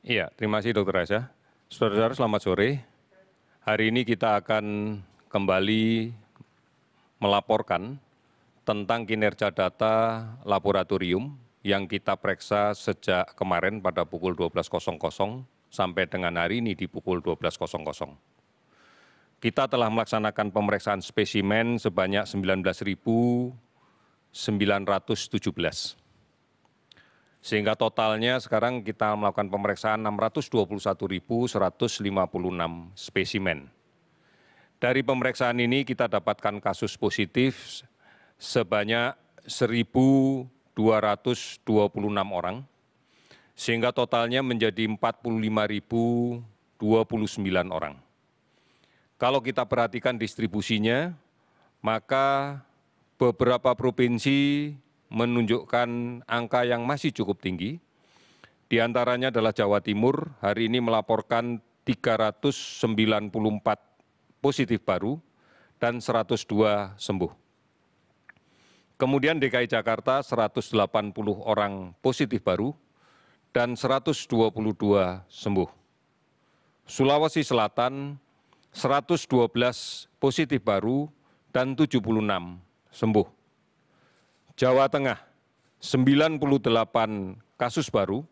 Iya, terima kasih Dr. Aisyah. Saudara-saudara, selamat sore. Hari ini kita akan kembali melaporkan tentang kinerja data laboratorium yang kita periksa sejak kemarin pada pukul 12.00 sampai dengan hari ini di pukul 12.00. Kita telah melaksanakan pemeriksaan spesimen sebanyak 19.917. Sehingga totalnya sekarang kita melakukan pemeriksaan 621.156 spesimen. Dari pemeriksaan ini kita dapatkan kasus positif sebanyak 1.226 orang, sehingga totalnya menjadi 45.029 orang. Kalau kita perhatikan distribusinya, maka beberapa provinsi menunjukkan angka yang masih cukup tinggi. Di antaranya adalah Jawa Timur, hari ini melaporkan 394 positif baru dan 102 sembuh. Kemudian DKI Jakarta 180 orang positif baru dan 122 sembuh. Sulawesi Selatan 112 positif baru dan 76 sembuh. Jawa Tengah, 98 kasus baru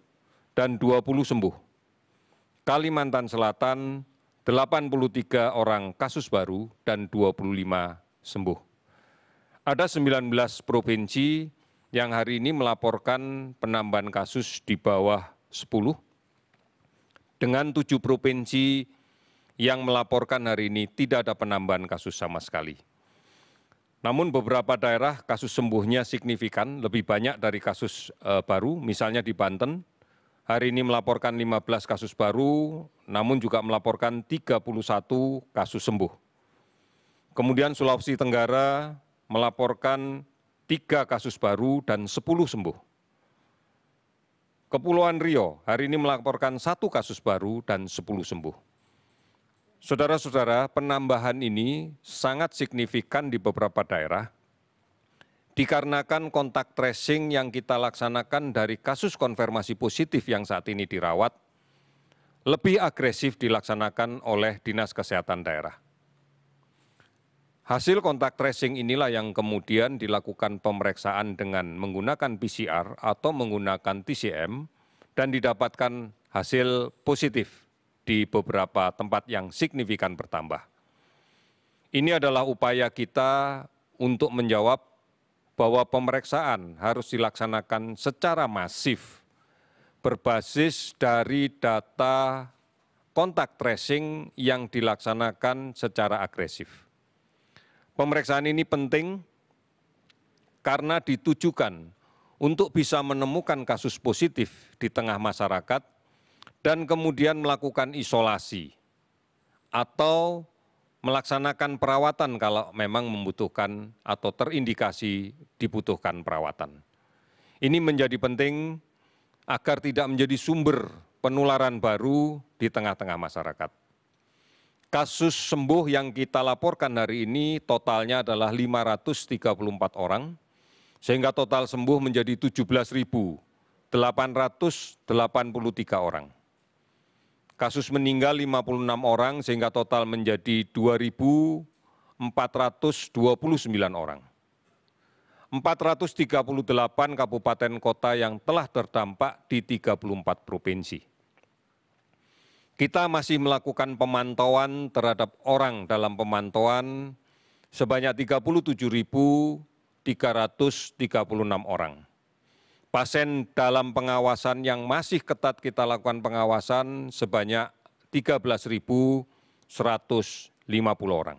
dan 20 sembuh. Kalimantan Selatan, 83 orang kasus baru dan 25 sembuh. Ada 19 provinsi yang hari ini melaporkan penambahan kasus di bawah 10, dengan 7 provinsi yang melaporkan hari ini tidak ada penambahan kasus sama sekali. Namun beberapa daerah kasus sembuhnya signifikan, lebih banyak dari kasus baru, misalnya di Banten, hari ini melaporkan 15 kasus baru, namun juga melaporkan 31 kasus sembuh. Kemudian Sulawesi Tenggara melaporkan 3 kasus baru dan 10 sembuh. Kepulauan Riau hari ini melaporkan 1 kasus baru dan 10 sembuh. Saudara-saudara, penambahan ini sangat signifikan di beberapa daerah dikarenakan kontak tracing yang kita laksanakan dari kasus konfirmasi positif yang saat ini dirawat lebih agresif dilaksanakan oleh Dinas Kesehatan daerah. Hasil kontak tracing inilah yang kemudian dilakukan pemeriksaan dengan menggunakan PCR atau menggunakan TCM dan didapatkan hasil positif di beberapa tempat yang signifikan bertambah. Ini adalah upaya kita untuk menjawab bahwa pemeriksaan harus dilaksanakan secara masif berbasis dari data kontak tracing yang dilaksanakan secara agresif. Pemeriksaan ini penting karena ditujukan untuk bisa menemukan kasus positif di tengah masyarakat dan kemudian melakukan isolasi atau melaksanakan perawatan kalau memang membutuhkan atau terindikasi dibutuhkan perawatan. Ini menjadi penting agar tidak menjadi sumber penularan baru di tengah-tengah masyarakat. Kasus sembuh yang kita laporkan hari ini totalnya adalah 534 orang, sehingga total sembuh menjadi 17.883 orang. Kasus meninggal 56 orang sehingga total menjadi 2.429 orang. 438 kabupaten kota yang telah terdampak di 34 provinsi. Kita masih melakukan pemantauan terhadap orang dalam pemantauan sebanyak 37.336 orang. Pasien dalam pengawasan yang masih ketat kita lakukan pengawasan sebanyak 13.150 orang.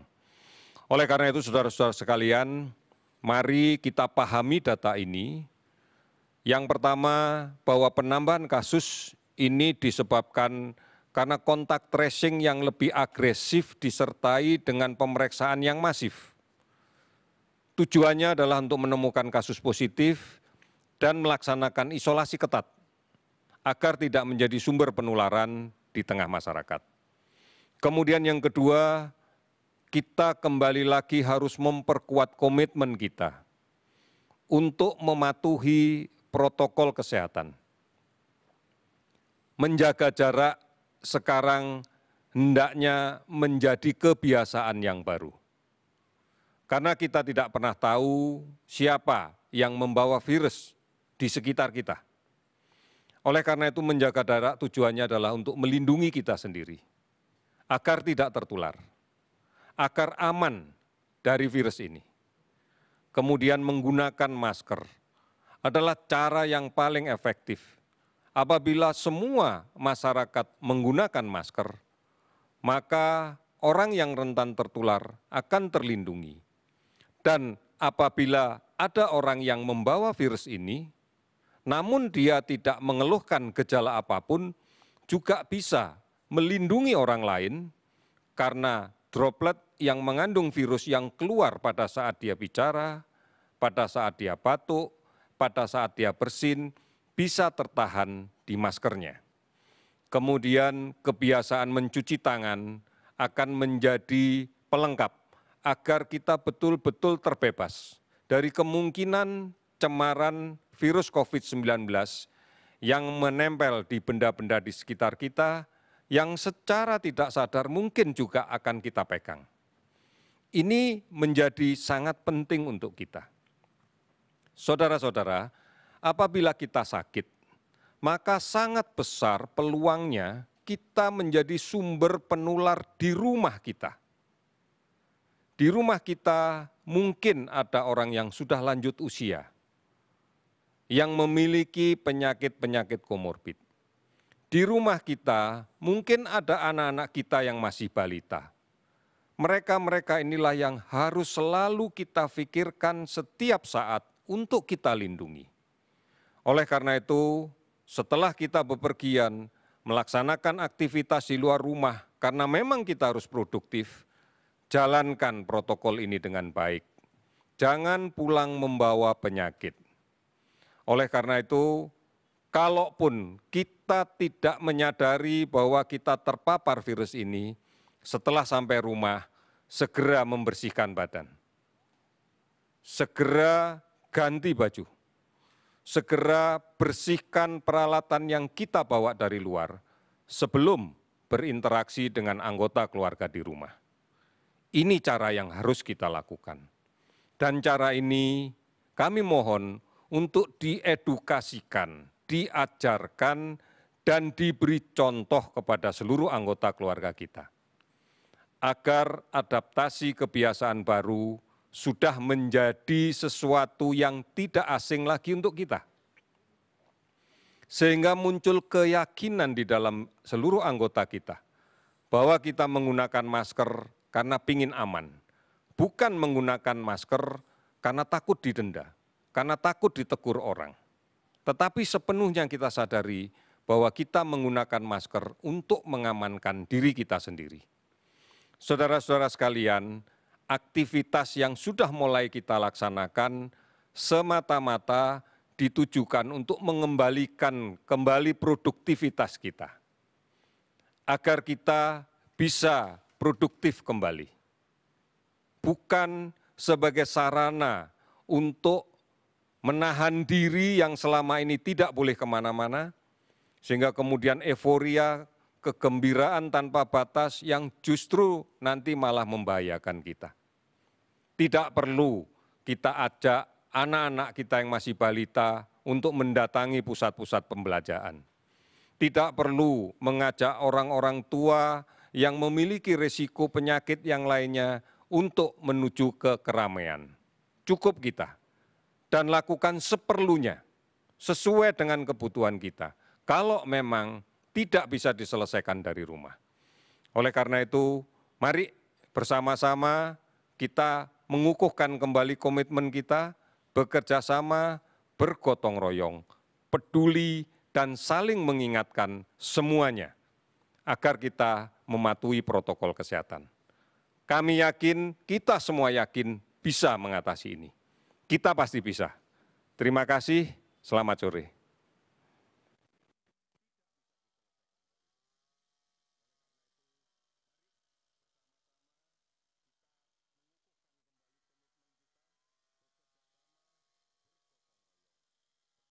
Oleh karena itu, saudara-saudara sekalian, mari kita pahami data ini. Yang pertama, bahwa penambahan kasus ini disebabkan karena kontak tracing yang lebih agresif disertai dengan pemeriksaan yang masif. Tujuannya adalah untuk menemukan kasus positif dan melaksanakan isolasi ketat agar tidak menjadi sumber penularan di tengah masyarakat. Kemudian yang kedua, kita kembali lagi harus memperkuat komitmen kita untuk mematuhi protokol kesehatan. menjaga jarak sekarang hendaknya menjadi kebiasaan yang baru. Karena kita tidak pernah tahu siapa yang membawa virus di sekitar kita. Oleh karena itu menjaga jarak tujuannya adalah untuk melindungi kita sendiri, agar tidak tertular, agar aman dari virus ini. Kemudian menggunakan masker adalah cara yang paling efektif. Apabila semua masyarakat menggunakan masker, maka orang yang rentan tertular akan terlindungi. Dan apabila ada orang yang membawa virus ini, namun dia tidak mengeluhkan gejala apapun, juga bisa melindungi orang lain karena droplet yang mengandung virus yang keluar pada saat dia bicara, pada saat dia batuk, pada saat dia bersin, bisa tertahan di maskernya. Kemudian kebiasaan mencuci tangan akan menjadi pelengkap agar kita betul-betul terbebas dari kemungkinan cemaran virus COVID-19 yang menempel di benda-benda di sekitar kita, yang secara tidak sadar mungkin juga akan kita pegang. Ini menjadi sangat penting untuk kita. Saudara-saudara, apabila kita sakit, maka sangat besar peluangnya kita menjadi sumber penular di rumah kita. Di rumah kita mungkin ada orang yang sudah lanjut usia, yang memiliki penyakit-penyakit komorbid. Di rumah kita mungkin ada anak-anak kita yang masih balita. Mereka-mereka inilah yang harus selalu kita pikirkan setiap saat untuk kita lindungi. Oleh karena itu, setelah kita bepergian, melaksanakan aktivitas di luar rumah, karena memang kita harus produktif, jalankan protokol ini dengan baik. Jangan pulang membawa penyakit. Oleh karena itu, kalaupun kita tidak menyadari bahwa kita terpapar virus ini, setelah sampai rumah, segera membersihkan badan. Segera ganti baju. Segera bersihkan peralatan yang kita bawa dari luar sebelum berinteraksi dengan anggota keluarga di rumah. Ini cara yang harus kita lakukan. Dan cara ini kami mohon untuk diedukasikan, diajarkan, dan diberi contoh kepada seluruh anggota keluarga kita. Agar adaptasi kebiasaan baru sudah menjadi sesuatu yang tidak asing lagi untuk kita. Sehingga muncul keyakinan di dalam seluruh anggota kita bahwa kita menggunakan masker karena pingin aman, bukan menggunakan masker karena takut didenda, karena takut ditegur orang. Tetapi sepenuhnya kita sadari bahwa kita menggunakan masker untuk mengamankan diri kita sendiri. Saudara-saudara sekalian, aktivitas yang sudah mulai kita laksanakan semata-mata ditujukan untuk mengembalikan kembali produktivitas kita. Agar kita bisa produktif kembali. Bukan sebagai sarana untuk menahan diri yang selama ini tidak boleh kemana-mana, sehingga kemudian euforia, kegembiraan tanpa batas yang justru nanti malah membahayakan kita. Tidak perlu kita ajak anak-anak kita yang masih balita untuk mendatangi pusat-pusat pembelajaran. Tidak perlu mengajak orang-orang tua yang memiliki risiko penyakit yang lainnya untuk menuju ke keramaian. Cukup kita. Dan lakukan seperlunya, sesuai dengan kebutuhan kita. Kalau memang tidak bisa diselesaikan dari rumah. Oleh karena itu, mari bersama-sama kita mengukuhkan kembali komitmen kita, bekerja sama, bergotong royong, peduli, dan saling mengingatkan semuanya agar kita mematuhi protokol kesehatan. Kami yakin, kita semua yakin bisa mengatasi ini. Kita pasti bisa. Terima kasih, selamat sore.